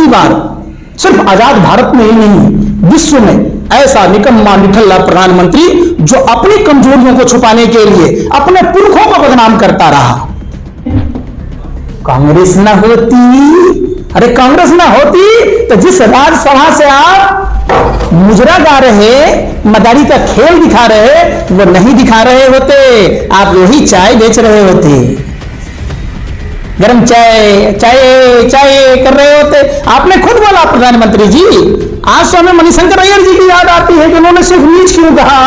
पहली बार सिर्फ आजाद भारत में ही नहीं, विश्व में ऐसा निकम्मा निठल्ला प्रधानमंत्री जो अपनी कमजोरियों को छुपाने के लिए अपने पुरखों को बदनाम करता रहा। कांग्रेस ना होती, अरे कांग्रेस ना होती तो जिस राज्यसभा से आप मुजरा गा रहे, मदारी का खेल दिखा रहे, वो नहीं दिखा रहे होते, आप वही चाय बेच रहे होते, गरम चाय चाय चाय कर रहे होते। आपने खुद बोला प्रधानमंत्री जी, आज तो हमें मणिशंकर अय्यर जी की याद आती है कि उन्होंने सिर्फ नीच क्यों कहा,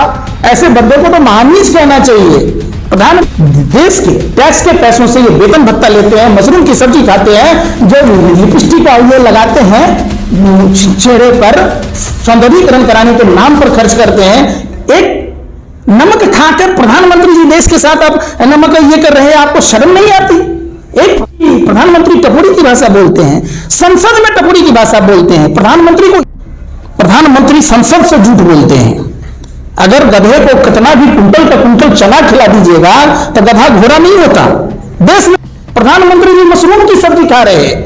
ऐसे बंदे को तो महानीच कहना चाहिए। प्रधान देश के टैक्स के पैसों से ये वेतन भत्ता लेते हैं, मशरूम की सब्जी खाते हैं, जो लिपस्टिक का ये लगाते हैं चेहरे पर, सौंदर्यीकरण कराने के नाम पर खर्च करते हैं। एक नमक खाकर प्रधानमंत्री जी देश के साथ आप नमक ये कर रहे हैं, आपको शर्म नहीं आती? एक प्रधानमंत्री टपोरी की भाषा बोलते हैं, संसद में टपोरी की भाषा बोलते हैं, प्रधानमंत्री संसद से झूठ बोलते हैं। अगर गधे को कितना भी कुंटल का कुंटल चना खिला दीजिएगा तो गधा घोड़ा नहीं होता। देश में प्रधानमंत्री जी मशरूम की सब्जी खा रहे हैं,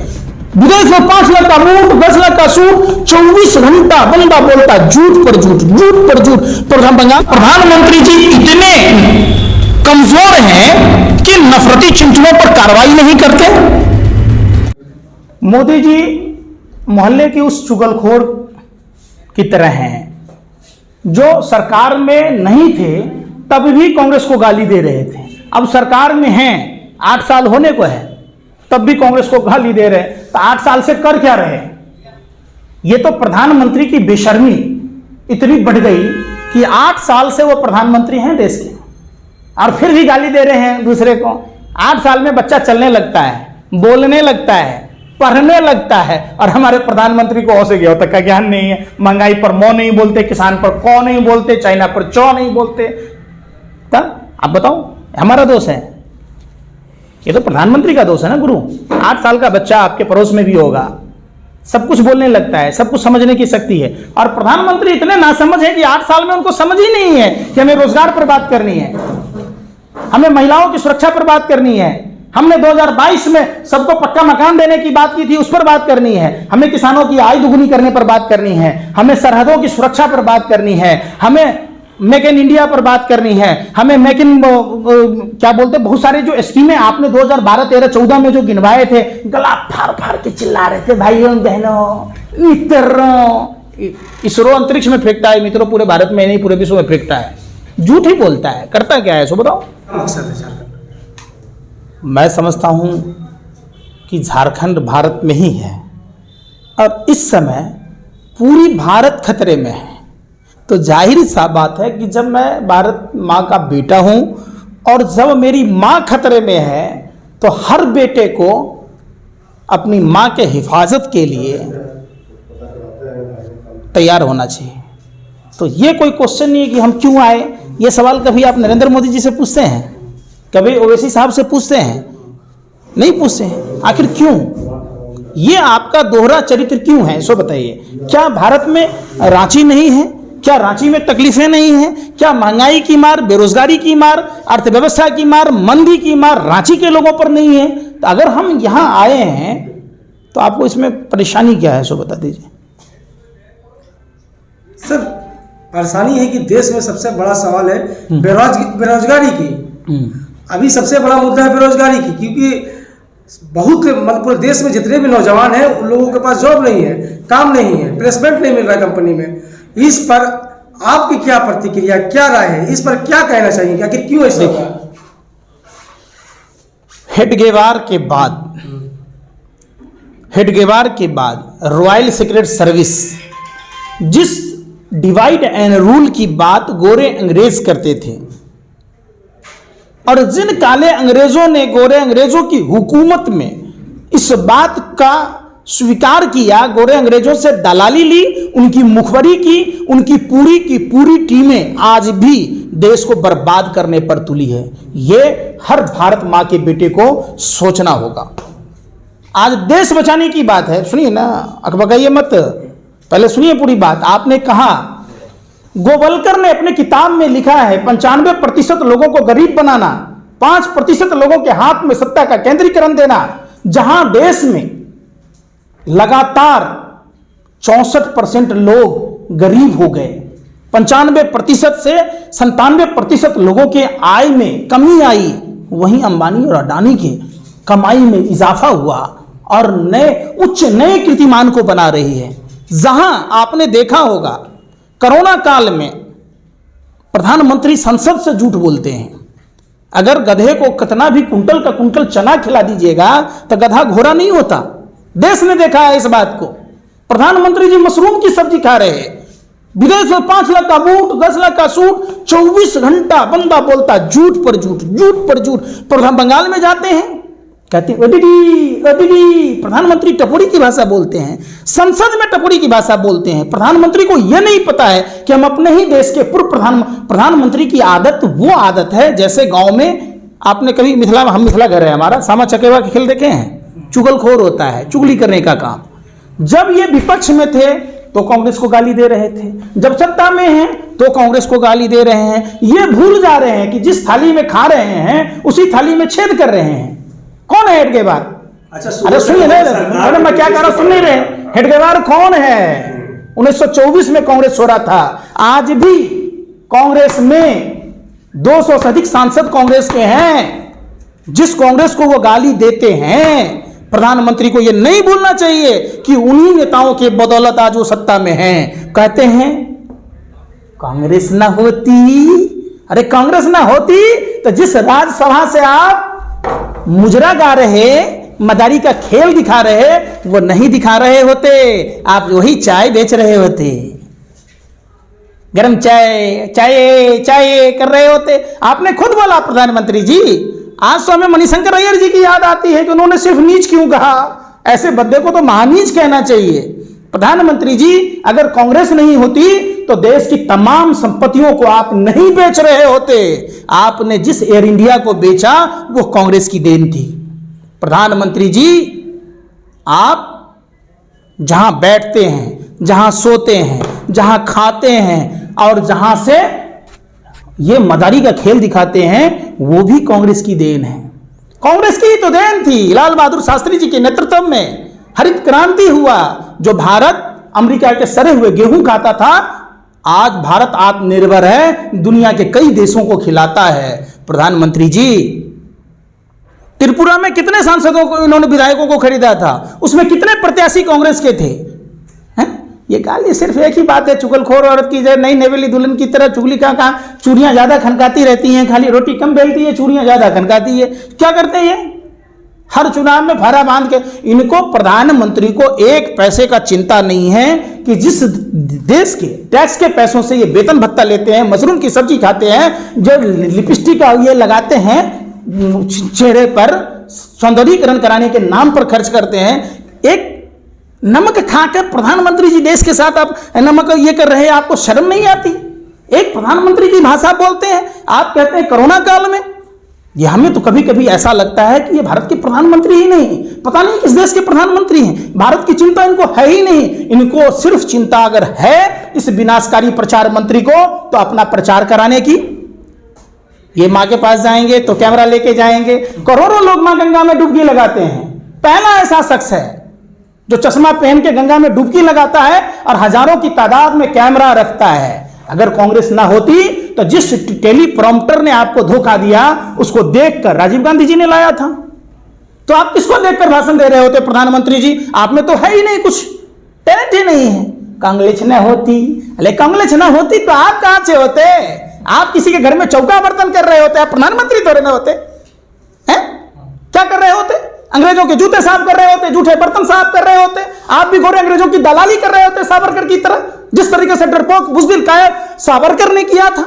विदेश में 5 लाख का बूट, 10 लाख का सूट, 24 घंटा बंदा बोलता झूठ पर झूठ, झूठ पर झूठ। प्रधानमंत्री जी इतने कमजोर हैं कि नफरती चिंतनों पर कार्रवाई नहीं करते। मोदी जी मोहल्ले की उस चुगलखोर की तरह हैं जो सरकार में नहीं थे तब भी कांग्रेस को गाली दे रहे थे, अब सरकार में हैं, 8 साल होने को है, तब भी कांग्रेस को गाली दे रहे। तो 8 साल से कर क्या रहे? ये तो प्रधानमंत्री की बेशर्मी इतनी बढ़ गई कि 8 साल से वो प्रधानमंत्री हैं देश के, और फिर भी गाली दे रहे हैं दूसरे को। 8 साल में बच्चा चलने लगता है, बोलने लगता है, पढ़ने लगता है, और हमारे प्रधानमंत्री को औसे गया तक का ज्ञान नहीं है। महंगाई पर मौ नहीं बोलते, किसान पर कौ नहीं बोलते, चाइना पर चौ नहीं बोलते। तब आप बताओ हमारा दोष है? ये तो प्रधानमंत्री का दोष है ना गुरु। 8 साल का बच्चा आपके पड़ोस में भी होगा, सब कुछ बोलने लगता है, सब कुछ समझने की शक्ति है, और प्रधानमंत्री इतने नासमझ है कि 8 साल में उनको समझ ही नहीं है कि हमें रोजगार पर बात करनी है, हमें महिलाओं की सुरक्षा पर बात करनी है, हमने 2022 में सबको पक्का मकान देने की बात की थी, उस पर बात करनी है, हमें किसानों की आय दुगुनी करने पर बात करनी है, हमें सरहदों की सुरक्षा पर बात करनी है, हमें मेक इन इंडिया पर बात करनी है, हमें मेक इन क्या बोलते, बहुत सारे जो स्कीमें आपने 2012, 13, 14 में जो गिनवाए थे, गला फाड़ फाड़ के चिल्ला रहे थे भाइयों बहनों, मित्रों। इसरो अंतरिक्ष में फेंकता है, मित्रों पूरे भारत में नहीं पूरे विश्व में फेंकता है, झूठ ही बोलता है, करता क्या है सो बताओ। मैं समझता हूं कि झारखंड भारत में ही है और इस समय पूरी भारत खतरे में है। तो जाहिर सा बात है कि जब मैं भारत माँ का बेटा हूं और जब मेरी माँ खतरे में है तो हर बेटे को अपनी माँ के हिफाजत के लिए तैयार होना चाहिए। तो ये कोई क्वेश्चन नहीं है कि हम क्यों आए। ये सवाल कभी आप नरेंद्र मोदी जी से पूछते हैं, कभी ओवैसी साहब से पूछते हैं? नहीं पूछते हैं। आखिर क्यों? ये आपका दोहरा चरित्र क्यों है सो बताइए। क्या भारत में रांची नहीं है? क्या रांची में तकलीफें नहीं हैं? क्या महंगाई की मार, बेरोजगारी की मार, अर्थव्यवस्था की मार, मंदी की मार रांची के लोगों पर नहीं है? तो अगर हम यहां आए हैं तो आपको इसमें परेशानी क्या है सो बता दीजिए। सर परेशानी है कि देश में सबसे बड़ा सवाल है बेरोजगारी की। अभी सबसे बड़ा मुद्दा है बेरोजगारी की, क्योंकि बहुत मतलब पूरे देश में जितने भी नौजवान हैं उन लोगों के पास जॉब नहीं है, काम नहीं है, प्लेसमेंट नहीं मिल रहा है कंपनी में। इस पर आपकी क्या प्रतिक्रिया, क्या राय है? इस पर क्या कहना चाहिए कि आखिर क्यों ऐसा? हेडगेवार के बाद रॉयल सीक्रेट सर्विस जिस डिवाइड एंड रूल की बात गोरे अंग्रेज करते थे और जिन काले अंग्रेजों ने गोरे अंग्रेजों की हुकूमत में इस बात का स्वीकार किया, गोरे अंग्रेजों से दलाली ली, उनकी मुखबरी की, उनकी पूरी टीमें आज भी देश को बर्बाद करने पर तुली है। यह हर भारत मां के बेटे को सोचना होगा। आज देश बचाने की बात है, सुनिए ना, अकबकाइए मत, पहले सुनिए पूरी बात। आपने कहा, गोवलकर ने अपने किताब में लिखा है 95% लोगों को गरीब बनाना, 5% लोगों के हाथ में सत्ता का केंद्रीकरण देना। जहां देश में लगातार 64% लोग गरीब हो गए, 95% से 97% लोगों के आय में कमी आई। वहीं अंबानी और अडानी के कमाई में इजाफा हुआ और नए कीर्तिमान को बना रही है। जहां आपने देखा होगा कोरोना काल में प्रधानमंत्री संसद से झूठ बोलते हैं। अगर गधे को कितना भी कुंटल का कुंटल चना खिला दीजिएगा तो गधा घोड़ा नहीं होता। देश ने देखा है इस बात को। प्रधानमंत्री जी मशरूम की सब्जी खा रहे हैं, विदेश में 5 लाख का बूट, 10 लाख का सूट, 24 घंटा बंदा बोलता झूठ पर झूठ, झूठ पर झूठ। प्रधान बंगाल में जाते हैं, कहते हैं ओडीडी, प्रधानमंत्री टपोरी की भाषा बोलते हैं, संसद में टपोरी की भाषा बोलते हैं। प्रधानमंत्री को यह नहीं पता है कि हम अपने ही देश के पूर्व प्रधानमंत्री की आदत वो आदत है जैसे गांव में आपने कभी हम मिथिला घर है हमारा, सामा चकेवा के खेल देखे हैं, चुगलखोर होता है, चुगली करने का काम। जब ये विपक्ष में थे तो कांग्रेस को गाली दे रहे थे, जब सत्ता में हैं तो कांग्रेस को गाली दे रहे हैं। ये भूल जा रहे हैं कि जिस थाली में खा रहे हैं उसी थाली में छेद कर रहे हैं। कौन है हेडगेवार? अच्छा अरे सुनिए, मैं क्या कह रहा हूं, सुन नहीं रहे? हेडगेवार कौन है? 1924 में कांग्रेस छोड़ा था। आज भी कांग्रेस में 200 से अधिक सांसद कांग्रेस के हैं। जिस कांग्रेस को वो गाली देते हैं, प्रधानमंत्री को यह नहीं भूलना चाहिए कि उन्हीं नेताओं के बदौलत आज वो सत्ता में हैं। कहते हैं कांग्रेस ना होती, अरे कांग्रेस ना होती तो जिस राज्यसभा से आप मुजरा गा रहे, मदारी का खेल दिखा रहे, वो नहीं दिखा रहे होते, आप वही चाय बेच रहे होते, गरम चाय चाय चाय कर रहे होते। आपने खुद बोला प्रधानमंत्री जी। आज तो हमें मणिशंकर अय्यर जी की याद आती है कि उन्होंने सिर्फ नीच क्यों कहा, ऐसे बद्दे को तो महानीच कहना चाहिए। प्रधानमंत्री जी, अगर कांग्रेस नहीं होती तो देश की तमाम संपत्तियों को आप नहीं बेच रहे होते। आपने जिस एयर इंडिया को बेचा वो कांग्रेस की देन थी। प्रधानमंत्री जी, आप जहां बैठते हैं, जहां सोते हैं, जहां खाते हैं और जहां से ये मदारी का खेल दिखाते हैं, वो भी कांग्रेस की देन है। कांग्रेस की तो देन थी। लाल बहादुर शास्त्री जी के नेतृत्व में हरित क्रांति हुआ, जो भारत अमेरिका के सड़े हुए गेहूं खाता था, आज भारत आत्मनिर्भर है, दुनिया के कई देशों को खिलाता है। प्रधानमंत्री जी, त्रिपुरा में कितने सांसदों को इन्होंने, विधायकों को खरीदा था, उसमें कितने प्रत्याशी कांग्रेस के थे? ये गाली सिर्फ एक ही बात है, चुगलखोर औरत की जय नई नेवेली दुल्हन की तरह चुगली का कहा, चूड़ियां ज्यादा खनकाती रहती हैं, खाली रोटी कम बेलती है, चूड़ियां ज्यादा खनकाती है। क्या करते हैं ये? हर चुनाव में फारा बांध के। इनको, प्रधानमंत्री को एक पैसे का चिंता नहीं है कि जिस देश के टैक्स के पैसों से ये वेतन भत्ता लेते हैं, मशरूम की सब्जी खाते हैं, जो लिपस्टिक ये लगाते हैं चेहरे पर सौंदर्यीकरण कराने के नाम पर खर्च करते हैं, एक नमक खाकर प्रधानमंत्री जी देश के साथ आप नमक ये कर रहे हैं, आपको शर्म नहीं आती? एक प्रधानमंत्री की भाषा बोलते हैं। आप कहते हैं कोरोना काल में, ये हमें तो कभी कभी ऐसा लगता है कि ये भारत के प्रधानमंत्री ही नहीं, पता नहीं किस देश के प्रधानमंत्री हैं। भारत की चिंता इनको है ही नहीं। इनको सिर्फ चिंता अगर है इस विनाशकारी प्रचार मंत्री को, तो अपना प्रचार कराने की। ये मां के पास जाएंगे तो कैमरा लेके जाएंगे। करोड़ों लोग मां गंगा में डुबकी लगाते हैं। पहला ऐसा शख्स है जो चश्मा पहन के गंगा में डुबकी लगाता है और हजारों की तादाद में कैमरा रखता है। अगर कांग्रेस ना होती तो जिस टेलीप्रॉम्प्टर ने आपको धोखा दिया, उसको देखकर राजीव गांधी जी ने लाया था, तो आप किसको देखकर भाषण दे रहे होते? प्रधानमंत्री जी, आप में तो है ही नहीं, कुछ टैलेंट ही नहीं है। कांग्रेस न होती, अरे कांग्रेस ना होती तो आप कहां से होते? आप किसी के घर में चौका बर्तन कर रहे होते, आप प्रधानमंत्री थोड़े ना होते हैं। क्या कर रहे होते? अंग्रेजों के जूते साफ कर रहे होते, जूठे बर्तन साफ कर रहे होते। आप भी गोरे अंग्रेजों की दलाली कर रहे होते सावरकर की तरह, जिस तरीके से डरपोक बुज़दिल कायर सावरकर ने किया था।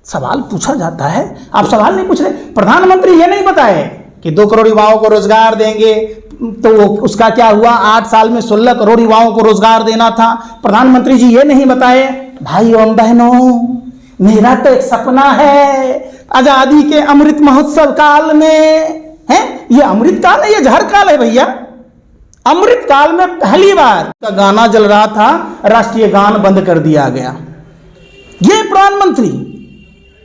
सवाल पूछा जाता है, आप सवाल नहीं पूछ रहे। प्रधानमंत्री ये नहीं बताए कि 2 करोड़ युवाओं को रोजगार देंगे, तो उसका क्या हुआ? 8 साल में 16 करोड़ युवाओं को रोजगार देना था। प्रधानमंत्री जी ये नहीं बताए, भाइयों एवं बहनों, मेरा तो एक सपना है आजादी के अमृत महोत्सव काल में, है ये अमृत काल है, ये जहर काल है भैया। अमृत काल में पहली बार का गाना जल रहा था, राष्ट्रीय गान बंद कर दिया गया। ये प्रधानमंत्री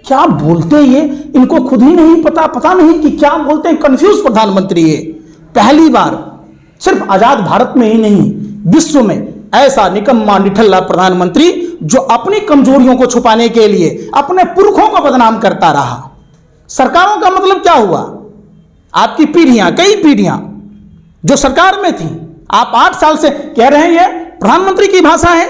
क्या बोलते हैं, ये इनको खुद ही नहीं पता नहीं कि क्या बोलते हैं। कंफ्यूज प्रधानमंत्री है। पहली बार सिर्फ आजाद भारत में ही नहीं, विश्व में ऐसा निकम्मा निठल्ला प्रधानमंत्री जो अपनी कमजोरियों को छुपाने के लिए अपने पुरखों को बदनाम करता रहा। सरकारों का मतलब क्या हुआ? आपकी पीढ़ियां, कई पीढ़ियां जो सरकार में थी, आप 8 साल से कह रहे हैं ये प्रधानमंत्री की भाषा है,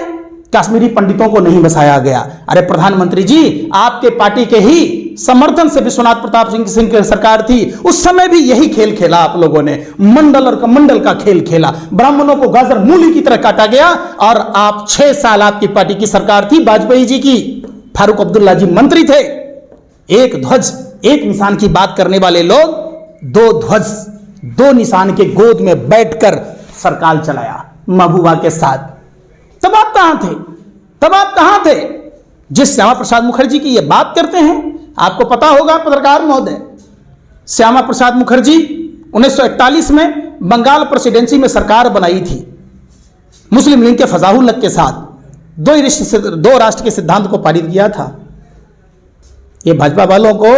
कश्मीरी पंडितों को नहीं बसाया गया। अरे प्रधानमंत्री जी, आपके पार्टी के ही समर्थन से विश्वनाथ प्रताप सिंह की सरकार थी, उस समय भी यही खेल खेला आप लोगों ने, मंडल और कमंडल का खेल खेला। ब्राह्मणों को गाजर मूली की तरह काटा गया और आप 6 साल आपकी पार्टी की सरकार थी, वाजपेयी जी की, फारूक अब्दुल्ला जी मंत्री थे। एक ध्वज एक निशान की बात करने वाले लोग 2 ध्वज 2 निशान के गोद में बैठकर सरकार चलाया महबूबा के साथ। तब आप कहां थे? तब आप कहां थे? जिस श्यामा प्रसाद मुखर्जी की ये बात करते हैं, आपको पता होगा पत्रकार महोदय, श्यामा प्रसाद मुखर्जी 1941 में बंगाल प्रेसिडेंसी में सरकार बनाई थी मुस्लिम लीग के फजाहुल हक के साथ, 2 राष्ट्र के सिद्धांत को पारित किया था। ये भाजपा वालों को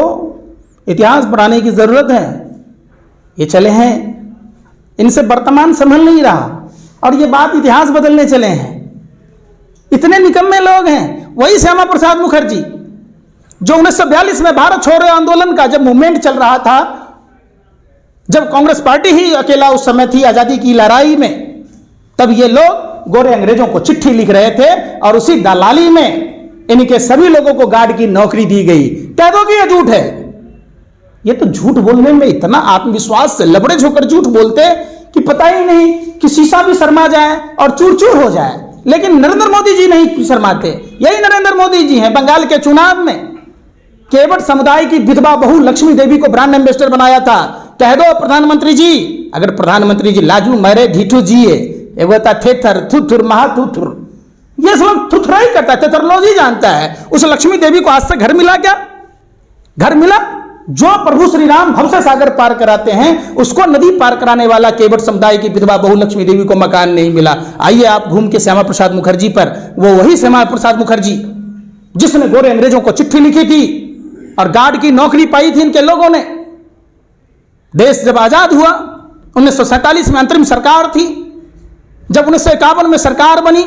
इतिहास पढ़ाने की जरूरत है। ये चले हैं, इनसे वर्तमान संभल नहीं रहा और ये बात इतिहास बदलने चले हैं। इतने निकम्मे लोग हैं। वही श्यामा प्रसाद मुखर्जी जो 1942 में भारत छोड़ो आंदोलन का जब मूवमेंट चल रहा था, जब कांग्रेस पार्टी ही अकेला उस समय थी आजादी की लड़ाई में, तब ये लोग गोरे अंग्रेजों को चिट्ठी लिख रहे थे और उसी दलाली में इनके सभी लोगों को गार्ड की नौकरी दी गई। कह दो कि ये झूठ है। ये तो झूठ बोलने में इतना आत्मविश्वास से लबड़े झोंकर झूठ बोलते कि पता ही नहीं कि शीशा भी शर्मा जाए और चूर चूर हो जाए। लेकिन नरेंद्र मोदी जी नहीं शर्माते। यही नरेंद्र मोदी जी हैं। बंगाल के चुनाव में केवट समुदाय की विधवा बहू लक्ष्मी देवी को ब्रांड एम्बेसडर बनाया था। कह दो प्रधानमंत्री जी, अगर प्रधानमंत्री जी लाजू मरे ढीठू जिए, एक होता थेथर थुथुर महाथुथुर, ये सब थुथरा ही करता है, थेथरलॉजी जानता है। उस लक्ष्मी देवी को आज तक घर मिला क्या? घर मिला? जो प्रभु श्री राम भव से सागर पार कराते हैं, उसको नदी पार कराने वाला केवट समुदाय की विधवा बहु लक्ष्मी देवी को मकान नहीं मिला। आइए आप घूम के श्यामा प्रसाद मुखर्जी पर, वो वही श्यामा प्रसाद मुखर्जी जिसने गोरे अंग्रेजों को चिट्ठी लिखी थी और गार्ड की नौकरी पाई थी इनके लोगों ने। देश जब आजाद हुआ 1947 में अंतरिम सरकार थी, जब 1951 में सरकार बनी,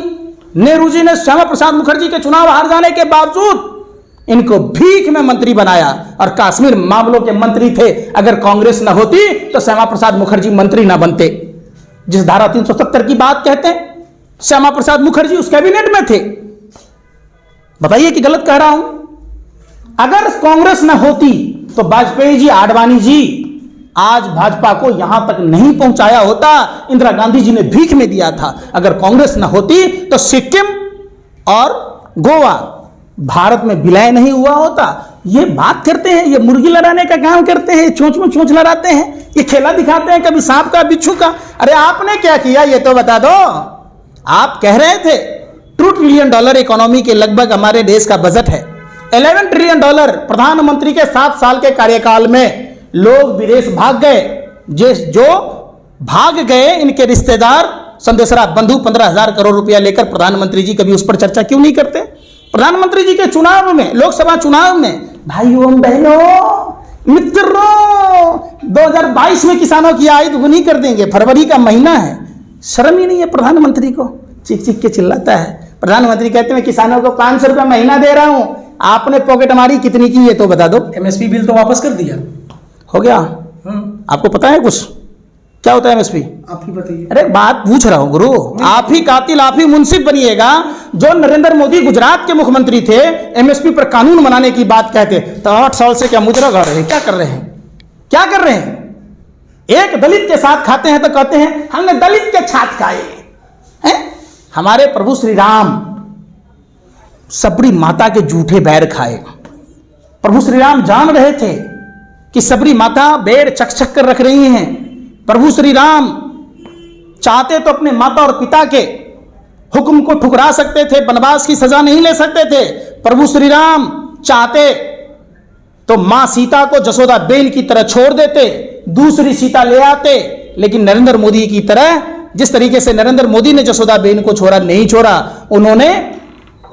नेहरू जी ने श्यामा प्रसाद मुखर्जी के चुनाव हार जाने के बावजूद इनको भीख में मंत्री बनाया और कश्मीर मामलों के मंत्री थे। अगर कांग्रेस न होती तो श्यामा प्रसाद मुखर्जी मंत्री ना बनते। जिस धारा 370 की बात कहते हैं, श्यामा प्रसाद मुखर्जी उस कैबिनेट में थे। बताइए कि गलत कह रहा हूं? अगर कांग्रेस न होती तो वाजपेयी जी, आडवाणी जी आज भाजपा को यहां तक नहीं पहुंचाया होता। इंदिरा गांधी जी ने भीख में दिया था। अगर कांग्रेस न होती तो सिक्किम और गोवा भारत में विलय नहीं हुआ होता। ये बात करते हैं, ये मुर्गी लड़ाने का काम करते हैं, चोंच में चोंच लड़ाते हैं, ये खेला दिखाते हैं, कभी सांप का बिच्छू का। अरे आपने क्या किया ये तो बता दो। आप कह रहे थे $2 ट्रिलियन इकोनॉमी के लगभग हमारे देश का बजट है। $11 ट्रिलियन प्रधानमंत्री के 7 साल के कार्यकाल में लोग विदेश भाग गए। जो भाग गए इनके रिश्तेदार संदेशरा बंधु 15,000 करोड़ रुपया लेकर, प्रधानमंत्री जी कभी उस पर चर्चा क्यों नहीं करते? प्रधानमंत्री जी के चुनाव में, लोकसभा चुनाव में, भाइयों बहनों मित्रों, 2022 में किसानों की आय दुगनी कर देंगे। फरवरी का महीना है, शर्म ही नहीं है प्रधानमंत्री को। चीख चीख के चिल्लाता है। प्रधानमंत्री कहते हैं किसानों को 500 रुपया महीना दे रहा हूं। आपने पॉकेट मारी कितनी की ये तो बता दो। एमएसपी बिल तो वापस कर दिया। हो गया? आपको पता है कुछ क्या होता है एमएसपी? आप ही बताइए। अरे बात पूछ रहा हूं गुरु। आप ही कातिल, आप ही मुंसिफ बनिएगा। जो नरेंद्र मोदी गुजरात के मुख्यमंत्री थे, एमएसपी पर कानून बनाने की बात कहते, तो 8 साल से क्या मुजरा गा रहे हैं? क्या कर रहे हैं? क्या कर रहे हैं? एक दलित के साथ खाते हैं तो कहते हैं हमने दलित के छात खाए हैं। हमारे प्रभु श्री राम सबरी माता के जूठे बैर खाए। प्रभु श्री राम जान रहे थे कि सबरी माता बैर चक कर रख रही हैं। प्रभु श्री राम चाहते तो अपने माता और पिता के हुक्म को ठुकरा सकते थे, वनवास की सजा नहीं ले सकते थे। प्रभु श्री राम चाहते तो मां सीता को जसोदा बेन की तरह छोड़ देते, दूसरी सीता ले आते। लेकिन नरेंद्र मोदी की तरह, जिस तरीके से नरेंद्र मोदी ने जसोदा बेन को छोड़ा, नहीं छोड़ा। उन्होंने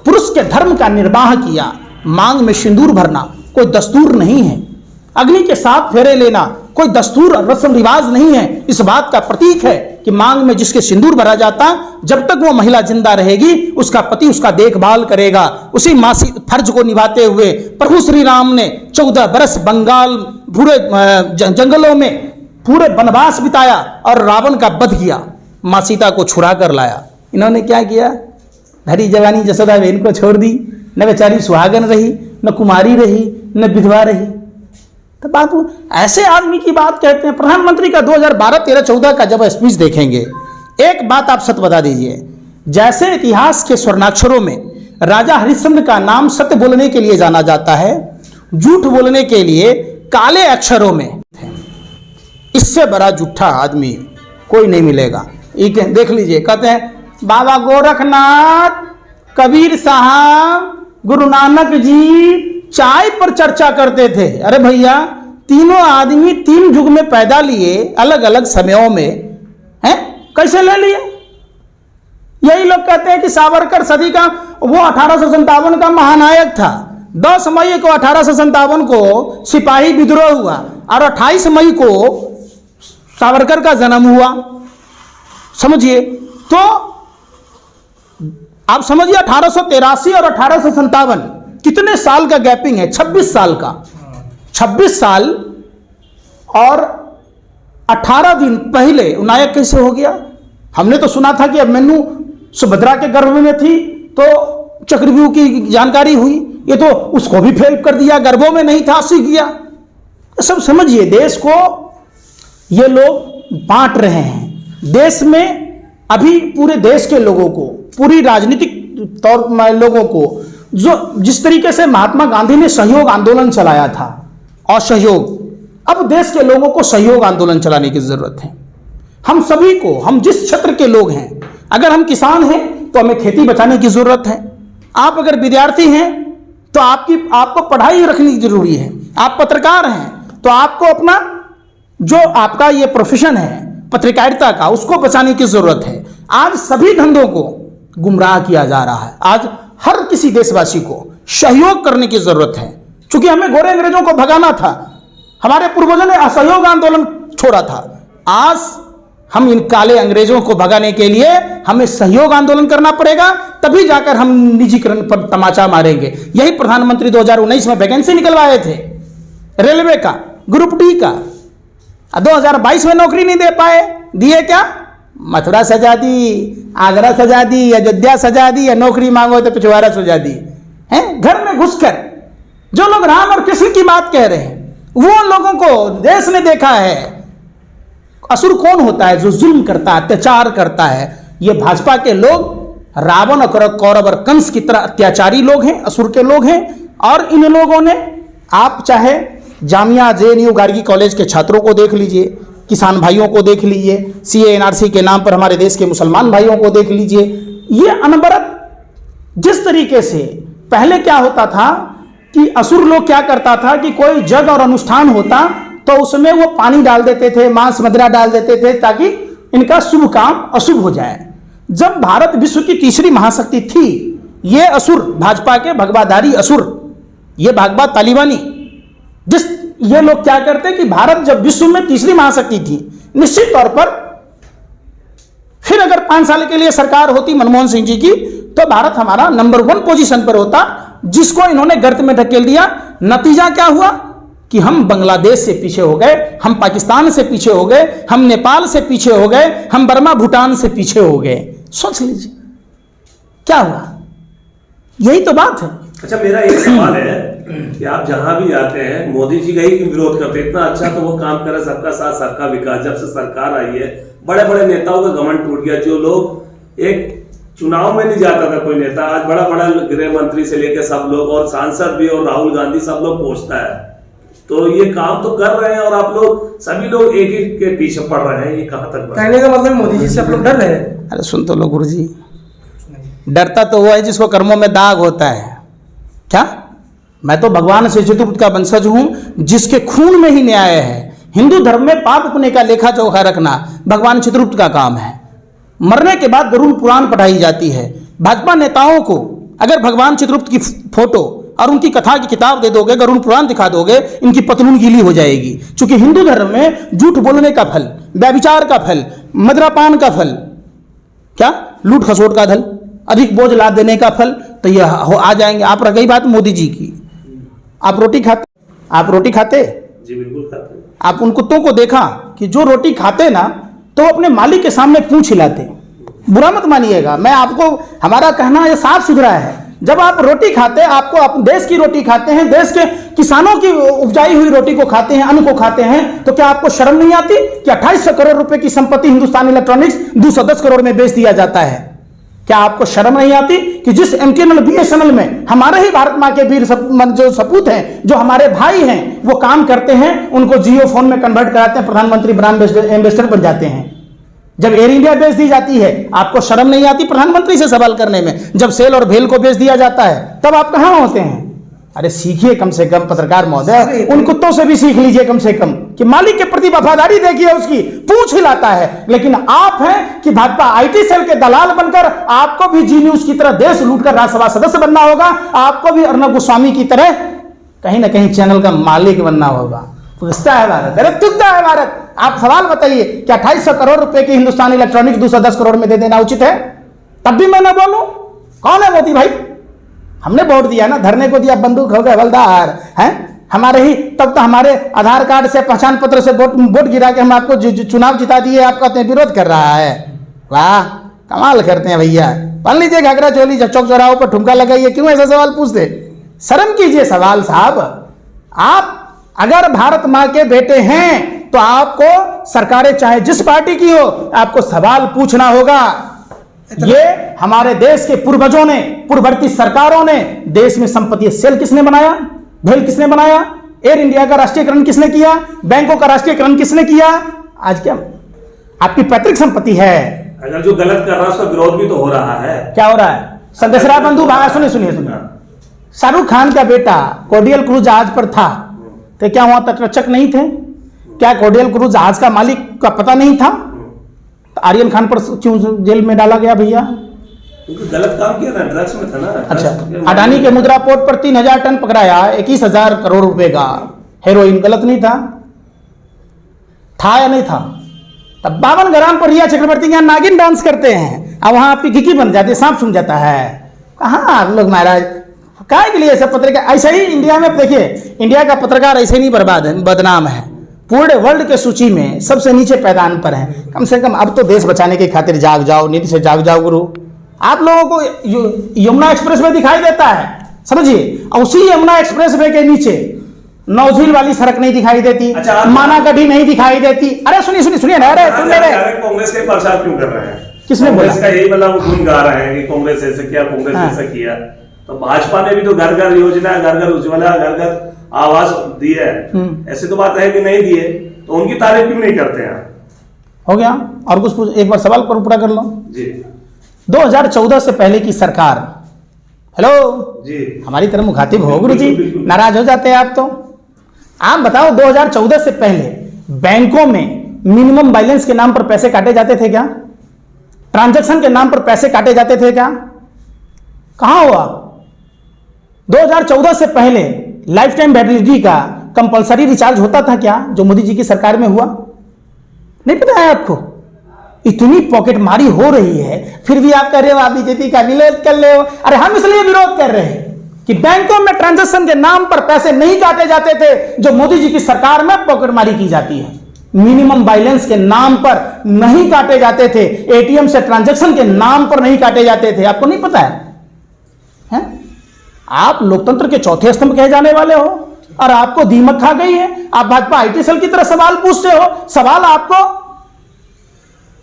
पुरुष के धर्म का निर्वाह किया। मांग में सिंदूर भरना कोई दस्तूर नहीं है। अग्नि के साथ फेरे लेना कोई दस्तूर और रस्म रिवाज नहीं है। इस बात का प्रतीक है कि मांग में जिसके सिंदूर भरा जाता, जब तक वो महिला जिंदा रहेगी उसका पति उसका देखभाल करेगा। उसी मासी फर्ज को निभाते हुए प्रभु श्री राम ने 14 बरस बंगाल पूरे जंगलों में पूरे वनवास बिताया और रावण का वध किया, माँ सीता को छुड़ा कर लाया। इन्होंने क्या किया? धरी जवानी जसोदा बहन को छोड़ दी, न बेचारी सुहागन रही, न कुमारी रही, न विधवा रही। तो बात ऐसे आदमी की बात कहते हैं। प्रधानमंत्री का 2012-13-14 का जब स्पीच देखेंगे, एक बात आप सत्य बता दीजिए, जैसे इतिहास के स्वर्णाक्षरों में राजा हरिश्चंद्र का नाम सत्य बोलने के लिए जाना जाता है, झूठ बोलने के लिए काले अक्षरों में, इससे बड़ा झूठा आदमी कोई नहीं मिलेगा। देख लीजिए, कहते हैं बाबा गोरखनाथ, कबीर साहब, गुरु नानक जी चाय पर चर्चा करते थे। अरे भैया, तीनों आदमी 3 युग में पैदा लिए, अलग अलग समयों में, हैं? कैसे ले लिए? यही लोग कहते हैं कि सावरकर सदी का वो 1857 का महानायक था। 10 मई को 1857 को सिपाही विद्रोह हुआ और 28 मई को सावरकर का जन्म हुआ। समझिए, तो आप समझिए 1883 और 1857 कितने साल का गैपिंग है? 26 साल का। 26 साल और 18 दिन पहले नायक कैसे हो गया? हमने तो सुना था कि अब मैनू सुभद्रा के गर्भ में थी तो चक्रव्यूह की जानकारी हुई, ये तो उसको भी फेल कर दिया, गर्भों में नहीं था, सीख गया। सब समझिए, देश को ये लोग बांट रहे हैं। देश में अभी पूरे देश के लोगों को, पूरी राजनीतिक तौर लोगों को, जो जिस तरीके से महात्मा गांधी ने सहयोग आंदोलन चलाया था, असहयोग, अब देश के लोगों को सहयोग आंदोलन चलाने की जरूरत है। हम सभी को, हम जिस क्षेत्र के लोग हैं, अगर हम किसान हैं तो हमें खेती बचाने की जरूरत है। आप अगर विद्यार्थी हैं तो आपको पढ़ाई रखनी जरूरी है। आप पत्रकार हैं तो आपको अपना जो आपका ये प्रोफेशन है पत्रकारिता का, उसको बचाने की जरूरत है। आज सभी धंधों को गुमराह किया जा रहा है। आज हर किसी देशवासी को सहयोग करने की जरूरत है, क्योंकि हमें गोरे अंग्रेजों को भगाना था। हमारे पूर्वजों ने असहयोग आंदोलन छोड़ा था। आज हम इन काले अंग्रेजों को भगाने के लिए हमें सहयोग आंदोलन करना पड़ेगा, तभी जाकर हम निजीकरण पर तमाचा मारेंगे। यही प्रधानमंत्री 2019 में वैकेंसी निकलवाए थे रेलवे का, ग्रुप डी का। 2022 में नौकरी नहीं दे पाए, दिए क्या? मथुरा सजा दी, आगरा सजा दी, अयोध्या सजा दी, या नौकरी मांगो तो पिछवाड़ा सजा दी हैं। घर में घुसकर जो लोग राम और कृष्ण की बात कह रहे हैं, वो लोगों को देश ने देखा है। असुर कौन होता है? जो जुल्म करता है, अत्याचार करता है। ये भाजपा के लोग रावण और कौरव और कंस की तरह अत्याचारी लोग हैं, असुर के लोग हैं। और इन लोगों ने, आप चाहे जामिया JNU गार्गी कॉलेज के छात्रों को देख लीजिए, किसान भाइयों को देख लीजिए, CA NRC के नाम पर हमारे देश के मुसलमान भाइयों को देख लीजिए। ये अनवरत जिस तरीके से पहले क्या होता था कि असुर लोग क्या करता था कि कोई जग और अनुष्ठान होता तो उसमें वो पानी डाल देते थे, मांस मदिरा डाल देते थे, ताकि इनका शुभ काम अशुभ हो जाए। जब भारत विश्व की तीसरी महाशक्ति थी, ये असुर, भाजपा के भगवाधारी असुर, ये भागवा तालिबानी, ये लोग क्या करते कि भारत जब विश्व में तीसरी महाशक्ति थी, निश्चित तौर पर फिर अगर 5 साल के लिए सरकार होती मनमोहन सिंह जी की, तो भारत हमारा नंबर 1 पोजीशन पर होता, जिसको इन्होंने गर्त में धकेल दिया। नतीजा क्या हुआ कि हम बांग्लादेश से पीछे हो गए, हम पाकिस्तान से पीछे हो गए, हम नेपाल से पीछे हो गए, हम बर्मा भूटान से पीछे हो गए। सोच लीजिए क्या हुआ। यही तो बात है। अच्छा, मेरा एक सवाल है कि आप जहां भी जाते हैं, मोदी जी का ही विरोध करते हैं। इतना अच्छा तो वो काम करे, सबका साथ सबका विकास। जब से सरकार आई है, बड़े बड़े नेताओं का घमंड टूट गया। जो लोग एक चुनाव में नहीं जाता था कोई नेता, आज बड़ा बड़ा गृह मंत्री से लेकर सब लोग, और सांसद भी, और राहुल गांधी, सब लोग पहुंचता है। तो ये काम तो कर रहे हैं और आप लोग सभी लोग एक ही के पीछे पड़ रहे हैं। ये कहां तक कहने का मतलब मोदी जी से आप लोग डर रहे हैं? अरे सुन तो लो गुरु जी, डरता तो वो है जिसको कर्मों में दाग होता है। क्या? मैं तो भगवान श्री चित्रगुप्त का वंशज हूं, जिसके खून में ही न्याय है। हिंदू धर्म में पाप पुण्य का लेखा जोखा रखना भगवान चित्रगुप्त का काम है। मरने के बाद गरुड़ पुराण पढ़ाई जाती है। भाजपा नेताओं को अगर भगवान चित्रगुप्त की फोटो और उनकी कथा की किताब दे दोगे, गरुड़ पुराण दिखा दोगे, इनकी पतलून गीली हो जाएगी। क्योंकि हिंदू धर्म में झूठ बोलने का फल व्यभिचार का फल, मदिरापान का फल, क्या लूट खसोट का धल, अधिक बोझ लाद देने का फल, तो ये आ जाएंगे। आप रह गई बात मोदी जी की, आप रोटी खाते, आप रोटी खाते? जी बिल्कुल खाते हैं। आप उन कुत्तों को देखा कि जो रोटी खाते ना तो अपने मालिक के सामने पूंछ हिलाते। बुरा मत मानिएगा, मैं आपको, हमारा कहना ये साफ सुथरा है। जब आप रोटी खाते, आपको अपने देश की रोटी खाते हैं, देश के किसानों की उपजाई हुई रोटी को खाते हैं, अन्न को खाते हैं, तो क्या आपको शर्म नहीं आती कि 2800 करोड़ रुपए की संपत्ति हिंदुस्तान इलेक्ट्रॉनिक्स 210 करोड़ में बेच दिया जाता है? क्या आपको शर्म नहीं आती कि जिस एमटीएनएल बीएसएनएल में हमारे ही भारत मां के वीर जो सपूत हैं, जो हमारे भाई हैं, वो काम करते हैं, उनको जियो फोन में कन्वर्ट कराते हैं, प्रधानमंत्री ब्रांड एम्बेसडर बन जाते हैं। जब एयर इंडिया बेच दी जाती है, आपको शर्म नहीं आती प्रधानमंत्री से सवाल करने में? जब सेल और भेल को बेच दिया जाता है, तब आप कहां होते हैं? अरे सीखिए कम से कम पत्रकार महोदय, उन कुत्तों से भी सीख लीजिए कम से कम कि मालिक के प्रति वफादारी देखिए, उसकी पूंछ हिलाता है। लेकिन आप हैं कि भाजपा आईटी सेल के दलाल बनकर आपको भी जी न्यूज की तरह देश लूटकर राज्यसभा सदस्य बनना होगा, आपको भी अर्नब गोस्वामी की तरह कहीं ना कहीं चैनल का मालिक बनना होगा। तुगता है भारत, अरे तुगता है भारत। आप सवाल बताइए, क्या 2800 करोड़ रुपए की हिंदुस्तान इलेक्ट्रॉनिक्स 210 करोड़ में दे देना उचित है? तब भी मैं ना बोलूं? कौन है मोदी भाई? हमने वोट दिया ना, धरने को दिया, बंदूक हो गए हवलदार हैं हमारे ही, तब तो हमारे आधार कार्ड से, पहचान पत्र से वोट गिरा के हम आपको चुनाव जिता दिए, आप कहते हैं विरोध कर रहा है। वाह, कमाल करते हैं भैया। पढ़ लीजिए घाघरा चोली, चौक चौराहों पर ठुमका लगाइए, क्यों ऐसा सवाल पूछते? शर्म कीजिए सवाल साहब। आप अगर भारत मां के बेटे हैं तो आपको सरकारें चाहे जिस पार्टी की हो, आपको सवाल पूछना होगा। ये हमारे देश के पूर्वजों ने, पूर्ववर्ती सरकारों ने, देश में संपत्ति सेल किसने बनाया, भेल किसने बनाया, एयर इंडिया का राष्ट्रीयकरण किसने किया, बैंकों का राष्ट्रीयकरण किसने किया? आज क्या आपकी पैतृक संपत्ति है। अगर जो गलत कर रहा है उसका विरोध भी तो हो रहा है। क्या हो रहा है? संदेशरा बंधु भागा, सुनिए सुनिए सुनिए, शाहरुख खान का बेटा कोडियल क्रूज जहाज पर था, तो क्या वहां तटरक्षक नहीं थे? क्या कोडियल क्रूज जहाज का मालिक का पता नहीं था? तो आर्यन खान पर क्यों जेल में डाला गया भैया? क्योंकि गलत काम किया ना, ड्रग्स में था ना। अच्छा, अडानी के मुद्रा पोर्ट पर 3000 टन पकड़ाया, 21,000 करोड़ रुपए का हेरोइन, गलत नहीं था? था या नहीं था? तब 52 ग्राम पर रिया चक्रवर्ती यहाँ नागिन डांस करते हैं, अब वहां आपकी घिकी बन जाती है, सांप सुन जाता है। कहाँ आप लोग महाराज, काय के लिए ऐसे पत्रकार? ऐसे ही इंडिया में देखिए, इंडिया का पत्रकार ऐसे नहीं बर्बाद है, बदनाम है, पूरे वर्ल्ड के सूची में सबसे नीचे पैदान पर है। कम से कम अब तो देश बचाने की खातिर जाग जाओ, नीति से जाग जाओ गुरु। आप लोगों को यमुना एक्सप्रेस वे दिखाई देता है, समझिए, और उसी यमुना एक्सप्रेस वे के नीचे नौझील वाली सड़क नहीं दिखाई देती, अच्छा, मानागढ़ी नहीं दिखाई देती। अरे सुनिए सुनिए सुनिए ना, अरे सुन ले रहे, कांग्रेस के प्रचार क्यों कर रहे हैं? किसने बोला? इसका यही मतलब गुण गा रहे हैं कि कांग्रेस ऐसे किया, कांग्रेस ऐसा किया। तो भाजपा ने भी तो घर घर योजना, घर घर उज्ज्वला, घर घर आवास दी है, ऐसी तो बात है कि नहीं दिए, तो उनकी तारीफ क्यों नहीं करते हैं? हो गया, और कुछ पूछ, एक बार सवाल पर पूरा कर लो जी। 2014 से पहले की सरकार, हेलो जी, हमारी तरह मुखातिब हो गुरु जी, नाराज हो जाते हैं आप तो। आप बताओ 2014 से पहले बैंकों में मिनिमम बैलेंस के नाम पर पैसे काटे जाते थे क्या? ट्रांजैक्शन के नाम पर पैसे काटे जाते थे क्या? कहां हुआ? 2014 से पहले लाइफ टाइम वैलिडिटी का कंपलसरी रिचार्ज होता था क्या, जो मोदी जी की सरकार में हुआ? नहीं पता है आपको? इतनी पॉकेट मारी हो रही है, फिर भी आप कह रहे हो आप बीजेपी का विरोध कर रहे हो। अरे हम इसलिए विरोध कर रहे हैं कि बैंकों में ट्रांजैक्शन के नाम पर पैसे नहीं काटे जाते थे, जो मोदी जी की सरकार में पॉकेट मारी की जाती है। मिनिमम बैलेंस के नाम पर नहीं काटे जाते थे, एटीएम से ट्रांजैक्शन के नाम पर नहीं काटे जाते थे। आपको नहीं पता है? आप लोकतंत्र के चौथे स्तंभ कहे जाने वाले हो, और आपको दीमक खा गई है। आप भाजपा आईटी सेल की तरह सवाल पूछते हो। सवाल आपको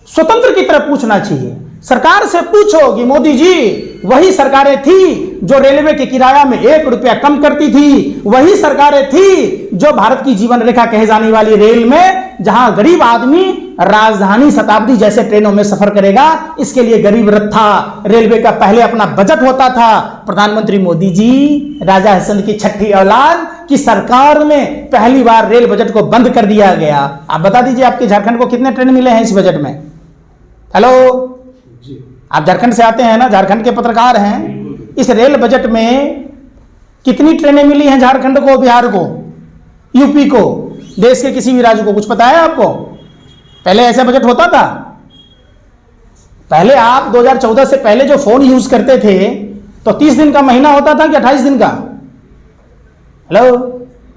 स्वतंत्र की तरह पूछना चाहिए। सरकार से पूछो कि मोदी जी, वही सरकारें थी जो रेलवे के किराया में 1 रुपया कम करती थी, वही सरकारें थी जो भारत की जीवन रेखा कहे जाने वाली रेल में, जहां गरीब आदमी राजधानी शताब्दी जैसे ट्रेनों में सफर करेगा, इसके लिए गरीब रथ था। रेलवे का पहले अपना बजट होता था। प्रधानमंत्री मोदी जी, राजा हसन की छठी औलाद की सरकार में पहली बार रेल बजट को बंद कर दिया गया। आप बता दीजिए, आपके झारखंड को कितने ट्रेन मिले हैं इस बजट में? हेलो, आप झारखंड से आते हैं ना, झारखंड के पत्रकार हैं। इस रेल बजट में कितनी ट्रेनें मिली हैं झारखंड को, बिहार को, यूपी को, देश के किसी भी राज्य को? कुछ पता है आपको? पहले ऐसा बजट होता था? पहले आप 2014 से पहले जो फोन यूज करते थे तो 30 दिन का महीना होता था कि 28 दिन का? हेलो,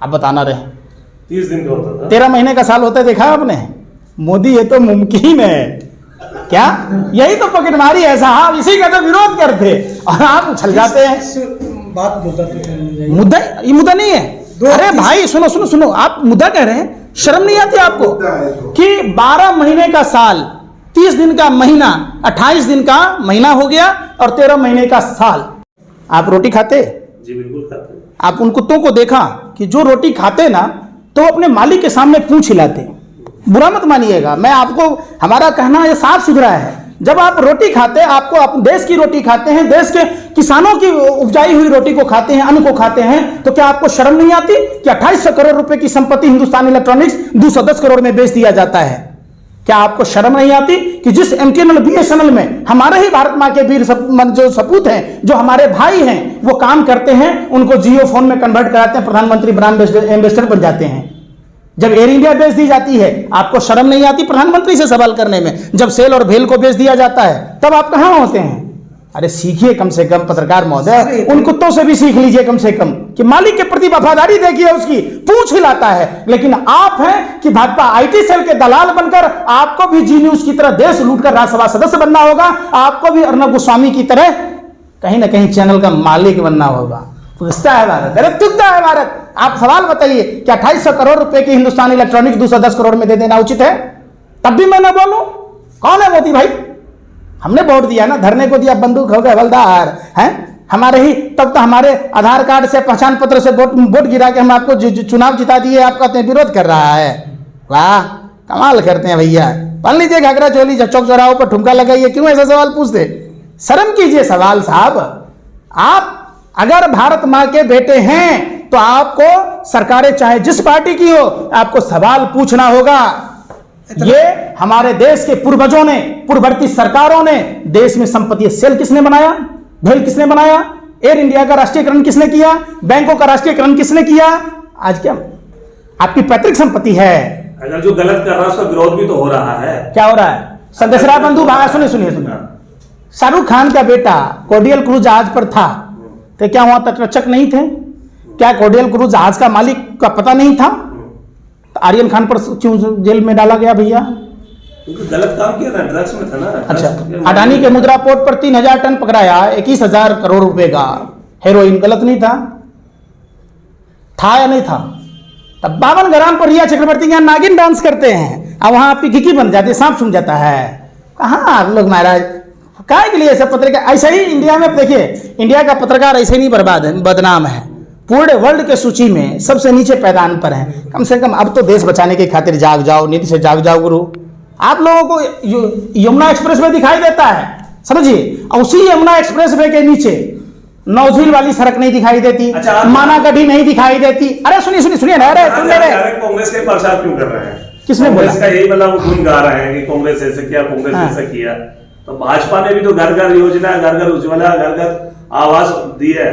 आप बताना रहे। 30 दिन का होता था। 13 महीने का साल होता है, देखा आपने? मोदी, ये तो मुमकिन है क्या? यही तो पॉकेटमारी है साहब, इसी का तो विरोध करते और आप उछल जाते हैं। बात मुद्दा मुद्दा, ये मुद्दा नहीं है। अरे भाई सुनो सुनो सुनो, आप मुद्दा कह रहे हैं, शर्म नहीं आती आपको कि 12 महीने का साल, 30 दिन का महीना, 28 दिन का महीना हो गया और 13 महीने का साल। आप रोटी खाते? जी बिल्कुल खाते। आप उन कुत्तों को देखा कि जो रोटी खाते ना तो अपने मालिक के सामने पूंछ हिलाते? बुरा मत मानिएगा, मैं आपको, हमारा कहना ये साफ सुथरा है। जब आप रोटी खाते, आपको अपने देश की रोटी खाते हैं, देश के किसानों की उपजाई हुई रोटी को खाते हैं, अन्न को खाते हैं, तो क्या आपको शर्म नहीं आती कि 2800 करोड़ रुपए की संपत्ति हिंदुस्तान इलेक्ट्रॉनिक्स 210 करोड़ में बेच दिया जाता है? क्या आपको शर्म नहीं आती कि जिस MTNL BSNL में हमारे ही भारत मां के वीर जो सपूत हैं, जो हमारे भाई हैं, वो काम करते हैं, उनको जियो फोन में कन्वर्ट कराते हैं, प्रधानमंत्री ब्रांड एम्बेसडर बन जाते हैं। जब एयर इंडिया बेच दी जाती है, आपको शर्म नहीं आती प्रधानमंत्री से सवाल करने में? जब सेल और भेल को बेच दिया जाता है, तब आप कहां होते हैं? अरे सीखिए कम से कम पत्रकार महोदय, उन कुत्तों से भी सीख लीजिए कम से कम कि मालिक के प्रति वफादारी देखिए, उसकी पूंछ हिलाता है। लेकिन आप हैं कि भाजपा IT सेल के दलाल बनकर आपको भी जी न्यूज की तरह देश लूटकर राज्यसभा सदस्य बनना होगा, आपको भी अर्नब गोस्वामी की तरह कहीं ना कहीं चैनल का मालिक बनना होगा। तुझता है भारत, अरे तुझता है भारत। आप सवाल बताइए कि 2800 करोड़ रुपए की हिंदुस्तान इलेक्ट्रॉनिक्स 210 करोड़ में दे देना उचित है? तब भी मैं ना बोलूं? कौन है मोदी भाई? हमने वोट दिया ना, धरने को दिया, बंदूक हो गए हवलदार हैं हमारे ही, तब तो हमारे आधार कार्ड से, पहचान पत्र से वोट गिरा के हम आपको चुनाव जिता दिए, आप कहते हैं विरोध कर रहा है। वाह, कमाल करते हैं भैया। पढ़ लीजिए घाघरा चोली, चौक चौराहों पर ठुमका लगाइए, क्यों ऐसा सवाल पूछते? शर्म कीजिए सवाल साहब। आप अगर भारत मां के बेटे हैं तो आपको सरकारें चाहे जिस पार्टी की हो, आपको सवाल पूछना होगा। ये हमारे देश के पूर्वजों ने, पूर्ववर्ती सरकारों ने, देश में संपत्ति सेल किसने बनाया? भेल किसने बनाया? एयर इंडिया का राष्ट्रीयकरण किसने किया? बैंकों का राष्ट्रीयकरण किसने किया? आज क्या आपकी पैतृक संपत्ति है। अगर जो गलत कर रहा है उसका विरोध भी तो हो रहा है। क्या हो रहा है? संदेशरा बंधु भाई, सुनिए सुनिए सुनिए, शाहरुख खान का बेटा कोडियल क्रूज जहाज पर था, तो क्या वहां तटरक्षक नहीं थे? क्या कोडियल क्रूज जहाज का मालिक का पता नहीं था? तो आर्यन खान पर क्यों जेल में डाला गया भैया? क्योंकि गलत काम किया था, ड्रग्स में था ना। अच्छा, अडानी के मुद्रा पोर्ट पर 3000 टन पकड़ाया, 21,000 करोड़ रुपए का हेरोइन, गलत नहीं था? था या नहीं था? तब 52 ग्राम पर रिया चक्रवर्ती यहाँ नागिन डांस करते हैं, अब वहां आपकी घिकी बन जाती है, सांप सूंघ जाता है। कहाँ आप लोग महाराज, काय के लिए ऐसा पत्रकार? ऐसा ही इंडिया में देखिए, इंडिया का पत्रकार ऐसे नहीं बर्बाद है, बदनाम है, पूरे वर्ल्ड के सूची में सबसे नीचे पैदान पर है। कम से कम अब तो देश बचाने की खातिर जाग जाओ, नीति से जाग जाओ गुरु। आप लोगों को यमुना एक्सप्रेस वे दिखाई देता है, समझिए, और उसी यमुना एक्सप्रेस वे के नीचे नौझील वाली सड़क नहीं दिखाई देती, मानागढ़ी नहीं दिखाई देती। अरे सुनिए सुनिए सुनिए ना, अरे सुन ले रहे, कांग्रेस के प्रचार क्यों कर रहे हैं? किसने बोला? इसका यही मतलब वो गुण गा रहे हैं कि कांग्रेस ऐसे किया, कांग्रेस ऐसा किया। तो भाजपा ने भी तो घर घर योजना, घर घर उज्ज्वला, घर घर आवास दी है।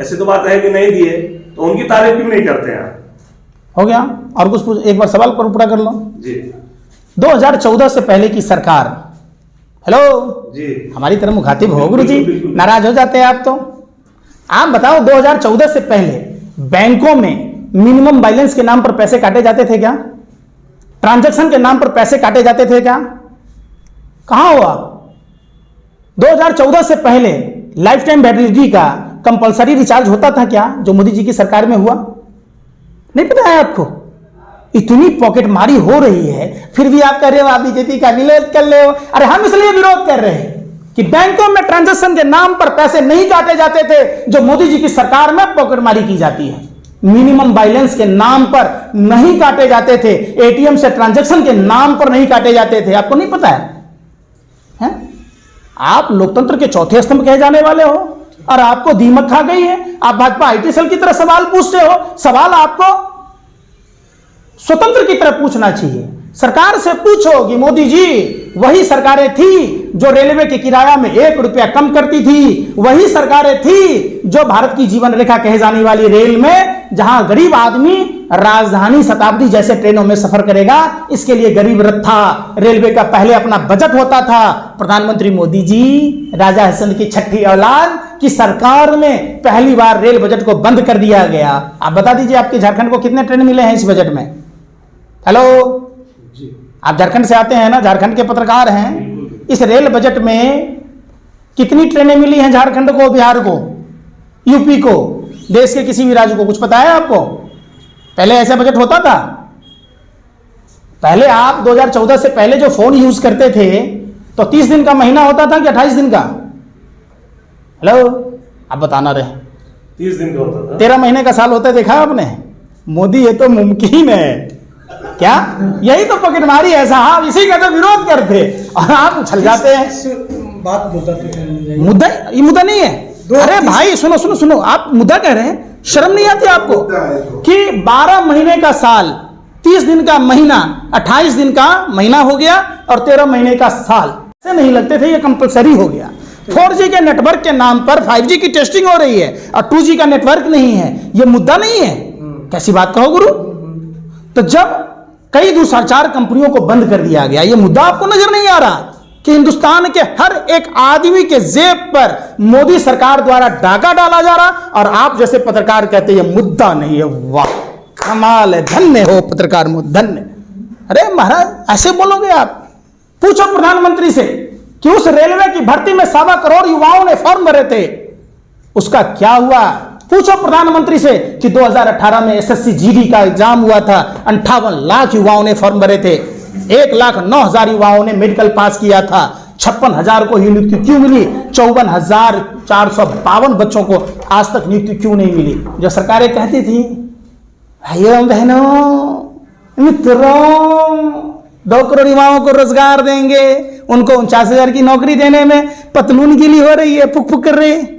ऐसे तो बात है कि नहीं दिए, तो उनकी तारीफ क्यों नहीं करते हैं? हो गया। और कुछ पूछ, एक बार सवाल पर पूरा कर लो जी। 2014 से पहले की सरकार, हेलो जी, हमारी तरफ मुखातिब हो गुरु जी, नाराज हो जाते हैं आप तो। आप बताओ 2014 से पहले बैंकों में मिनिमम बैलेंस के नाम पर पैसे काटे जाते थे क्या? ट्रांजैक्शन के नाम पर पैसे काटे जाते थे क्या? कहां हुआ? 2014 से पहले लाइफ टाइम वैलिडिटी का कंपलसरी रिचार्ज होता था क्या, जो मोदी जी की सरकार में हुआ? नहीं पता है आपको? इतनी पॉकेट मारी हो रही है, फिर भी आप कह रहे हो आप बीजेपी का विरोध कर रहे हो। अरे हम इसलिए विरोध कर रहे हैं कि बैंकों में ट्रांजैक्शन के नाम पर पैसे नहीं काटे जाते थे, जो मोदी जी की सरकार में पॉकेट मारी की जाती है। मिनिमम बैलेंस के नाम पर नहीं काटे जाते थे, एटीएम से ट्रांजैक्शन के नाम पर नहीं काटे जाते थे। आपको नहीं पता है? आप लोकतंत्र के चौथे स्तंभ कहे जाने वाले हो और आपको दीमक खा गई है। आप भाजपा IT सेल की तरह सवाल पूछते हो। सवाल आपको स्वतंत्र की तरह पूछना चाहिए। सरकार से पूछो कि मोदी जी, वही सरकारें थी जो रेलवे के किराया में 1 रुपया कम करती थी, वही सरकारें थी जो भारत की जीवन रेखा कहे जाने वाली रेल में, जहां गरीब आदमी राजधानी शताब्दी जैसे ट्रेनों में सफर करेगा। इसके लिए गरीब रथ रेलवे का पहले अपना बजट होता था। प्रधानमंत्री मोदी जी राजा हसन की छठी औलाद की सरकार में पहली बार रेल बजट को बंद कर दिया गया। आप बता दीजिए आपके झारखंड को कितने ट्रेन मिले हैं इस बजट में? हेलो, आप झारखंड से आते हैं ना, झारखंड के पत्रकार हैं। इस रेल बजट में कितनी ट्रेनें मिली हैं झारखंड को, बिहार को, यूपी को, देश के किसी भी राज्य को? कुछ पता है आपको? पहले ऐसा बजट होता था? पहले आप 2014 से पहले जो फोन यूज करते थे तो 30 दिन का महीना होता था कि 28 दिन का? हेलो, आप बताना रहे। 30 दिन का होता था। 13 महीने का साल होता है, देखा आपने? मोदी, ये तो मुमकिन है क्या? यही तो पकड़मारी है साहब, इसी का तो विरोध करते और आप उछल जाते हैं। बात मुद्दा, ये मुद्दा नहीं है। अरे भाई सुनो सुनो सुनो, आप मुद्दा कह रहे हैं, शर्म नहीं आती आपको कि 12 महीने का साल, 30 दिन का महीना, 28 दिन का महीना हो गया और 13 महीने का साल से नहीं लगते थे, ये कंपलसरी हो गया। 4G के नेटवर्क के नाम पर 5G की टेस्टिंग हो रही है और 2G का नेटवर्क नहीं है, ये मुद्दा नहीं है। कैसी बात कहो गुरु? तो जब कई दूरसंचार कंपनियों को बंद कर दिया गया, ये मुद्दा आपको नजर नहीं आ रहा कि हिंदुस्तान के हर एक आदमी के जेब पर मोदी सरकार द्वारा डाका डाला जा रहा, और आप जैसे पत्रकार कहते हैं ये मुद्दा नहीं है। वाह, कमाल है, धन्य हो पत्रकार, धन्य। अरे महाराज, ऐसे बोलोगे आप? पूछो प्रधानमंत्री से कि उस रेलवे की भर्ती में 1.25 करोड़ युवाओं ने फॉर्म भरे थे, उसका क्या हुआ? पूछो प्रधानमंत्री से कि 2018 में SSC GD का एग्जाम हुआ था, 58 लाख युवाओं ने फॉर्म भरे थे, 1,09,000 युवाओं ने मेडिकल पास किया था, 56,000 को ही नियुक्ति क्यों मिली? 54,452 बच्चों को आज तक नियुक्ति क्यों नहीं मिली? जो सरकारें कहती थी भाइयों बहनों मित्रों 2 करोड़ युवाओं को रोजगार देंगे, उनको 49,000 की नौकरी देने में पतलून गीली हो रही है, फुक फुक कर रही है।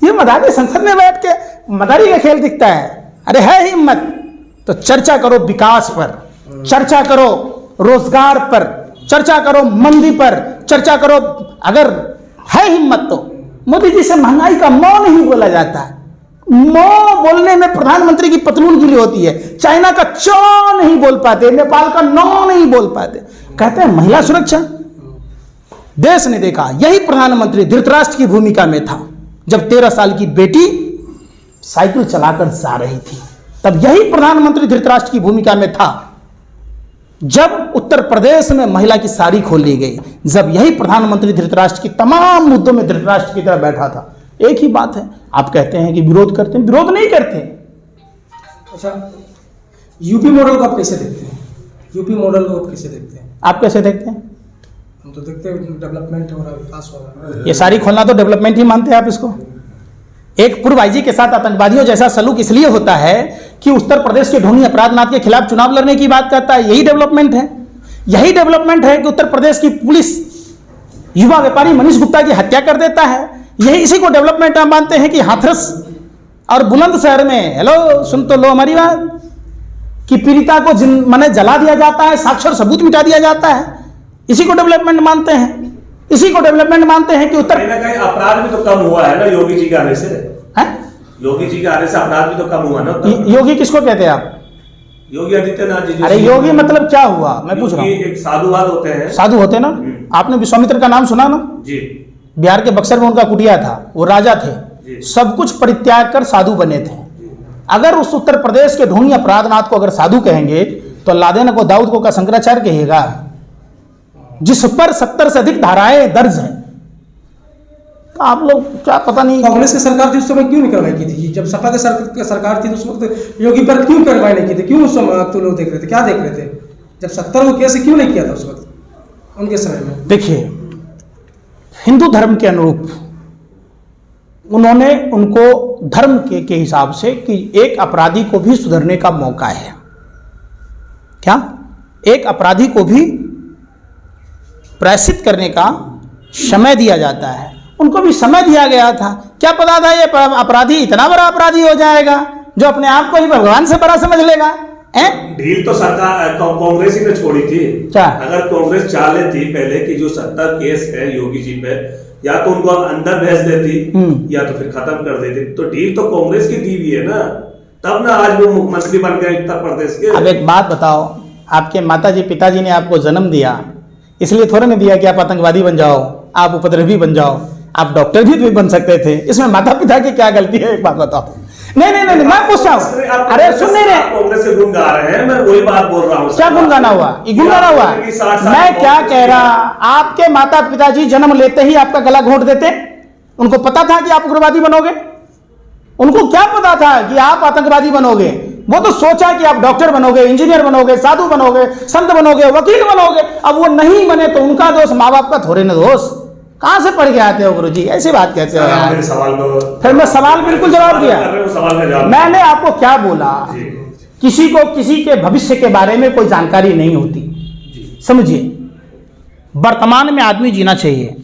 ये मदारी संसद में बैठ के मदारी का खेल दिखता है। अरे है हिम्मत तो चर्चा करो विकास पर, चर्चा करो रोजगार पर, चर्चा करो मंदी पर, चर्चा करो। अगर है हिम्मत तो मोदी जी से महंगाई का मौ नहीं बोला जाता है। मौ बोलने में प्रधानमंत्री की पतलून गीली होती है। चाइना का चौ नहीं बोल पाते, नेपाल का नौ नहीं बोल पाते। कहते हैं महिला सुरक्षा। देश ने देखा, यही प्रधानमंत्री धृतराष्ट्र की भूमिका में था जब 13 साल की बेटी साइकिल चलाकर जा रही थी, तब यही प्रधानमंत्री धृतराष्ट्र की भूमिका में था। जब उत्तर प्रदेश में महिला की साड़ी खोली गई, जब यही प्रधानमंत्री धृतराष्ट्र की तमाम मुद्दों में धृतराष्ट्र की तरह बैठा था। एक ही बात है, आप कहते हैं कि विरोध करते हैं, विरोध नहीं करते। अच्छा, यूपी मॉडल को आप कैसे देखते हैं? यूपी मॉडल को आप कैसे देखते हैं? आप कैसे देखते हैं? हम तो देखते हैं डेवलपमेंट हो रहा है, विकास हो रहा है। ये सारी खोलना तो डेवलपमेंट ही मानते हैं आप इसको। एक पूर्व IG के साथ आतंकवादियों जैसा सलूक इसलिए होता है कि उत्तर प्रदेश के ढोनी अपराधनाथ के खिलाफ चुनाव लड़ने की बात करता है। यही डेवलपमेंट है। यही डेवलपमेंट है कि उत्तर प्रदेश की पुलिस युवा व्यापारी मनीष गुप्ता की हत्या कर देता है। यही इसी को डेवलपमेंट हम मानते हैं कि हाथरस और बुलंदशहर में, हेलो सुन तो लो हमारी बात, कि पीड़िता को माने जला दिया जाता है, साक्ष्य और सबूत मिटा दिया जाता है। इसी को डेवलपमेंट मानते हैं। इसी को डेवलपमेंट मानते हैं कि उत्तर कहीं ना कहीं अपराध भी तो कम हुआ है ना योगी जी के आने से। है? योगी जी के आने से अपराध भी तो कम हुआ ना। योगी किसको कहते हैं आप? योगी आदित्यनाथ जी। अरे योगी मतलब क्या हुआ, मैं पूछ रहा हूँ। एक साधुवाद होते हैं। साधु होते ना। आपने विश्वामित्र का नाम सुना ना? जी। बिहार के बक्सर में उनका कुटिया था, वो राजा थे, सब कुछ परित्याग कर साधु बने थे। अगर उस उत्तर प्रदेश के ढोनी अपराधनाथ को अगर साधु कहेंगे तो लादेन को, दाऊद को का शंकराचार्य कहिएगा, जिस पर 70 से अधिक धाराएं दर्ज हैं। तो आप लोग क्या पता नहीं। कांग्रेस की सरकार थी उस समय क्यों नहीं करवाई की थी? जब सपा की सरकार थी तो उस वक्त योगी पर क्यों कार्रवाई नहीं की थी? क्यों उस समय तो लोग देख रहे थे, क्या देख रहे थे? जब 70 को केस क्यों नहीं किया था उस वक्त उनके समय में? देखिए, हिंदू धर्म के अनुरूप उन्होंने उनको धर्म के हिसाब से कि एक अपराधी को भी सुधरने का मौका है। क्या? एक अपराधी को भी प्रायश्चित करने का समय दिया जाता है। उनको भी समय दिया गया था। क्या पता था ये अपराधी इतना बड़ा अपराधी हो जाएगा जो अपने आप को ही भगवान से बड़ा समझ लेगा? ढील तो सरकार कांग्रेस ही ने छोड़ी थी। क्या? अगर कांग्रेस चाह लेती पहले कि जो 70 केस है योगी जी पे, या तो उनको अंदर भेज देती या तो फिर खत्म कर देती। तो ढील तो कांग्रेस की दी हुई है ना। तब ना आज वो मुख्यमंत्री बन गए उत्तर प्रदेश के। अब एक बात बताओ, आपके माताजी पिताजी ने आपको जन्म दिया, इसलिए थोड़ा नहीं दिया कि आप आतंकवादी बन जाओ, आप उपद्रवी बन जाओ, आप डॉक्टर भी बन सकते थे। इसमें माता पिता की क्या गलती है, एक बात बताओ। नहीं नहीं नहीं, मैं पूछता हूँ। अरे सुन नहीं रहे, कांग्रेस से गुण गा रहे हैं, मैं वही बात बोल रहा हूँ। क्या गुनगाना हुआ? ये गुनगाना हुआ? मैं क्या कह रहा, आपके माता पिताजी जन्म लेते ही आपका गला घोंट देते? उनको पता था कि आप उग्रवादी बनोगे? उनको क्या पता था कि आप आतंकवादी बनोगे? वो तो सोचा कि आप डॉक्टर बनोगे, इंजीनियर बनोगे, साधु बनोगे, संत बनोगे, वकील बनोगे। अब वो नहीं बने तो उनका दोष, माँ बाप का थोड़े ना दोष। कहां से पढ़ के आते हो गुरुजी, ऐसी बात कहते हो यार। फिर मैं सवाल बिल्कुल जवाब दिया। मैंने आपको क्या बोला, किसी को किसी के भविष्य के बारे में कोई जानकारी नहीं होती, समझिए। वर्तमान में आदमी जीना चाहिए।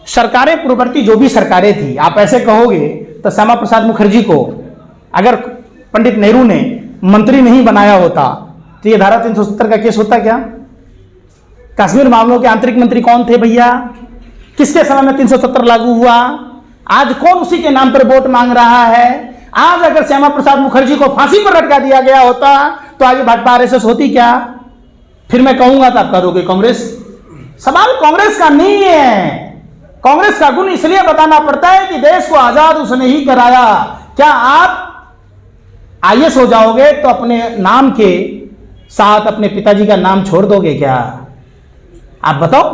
सरकारें पूर्ववर्ती जो भी सरकारें थी, आप ऐसे कहोगे तो श्यामा प्रसाद मुखर्जी को अगर पंडित नेहरू ने मंत्री नहीं बनाया होता तो ये धारा 370 का केस होता क्या? कश्मीर मामलों के आंतरिक मंत्री कौन थे भैया? किसके समय में 370 लागू हुआ? आज कौन उसी के नाम पर वोट मांग रहा है? आज अगर श्यामा प्रसाद मुखर्जी को फांसी पर लटका दिया गया होता तो आज भाजपा आरएसएस होती क्या? फिर मैं कहूंगा तो आप कहोगे कांग्रेस। सवाल कांग्रेस का नहीं है। कांग्रेस का गुण इसलिए बताना पड़ता है कि देश को आजाद उसने ही कराया। क्या आप आईएएस हो जाओगे तो अपने नाम के साथ अपने पिताजी का नाम छोड़ दोगे क्या? आप बताओ।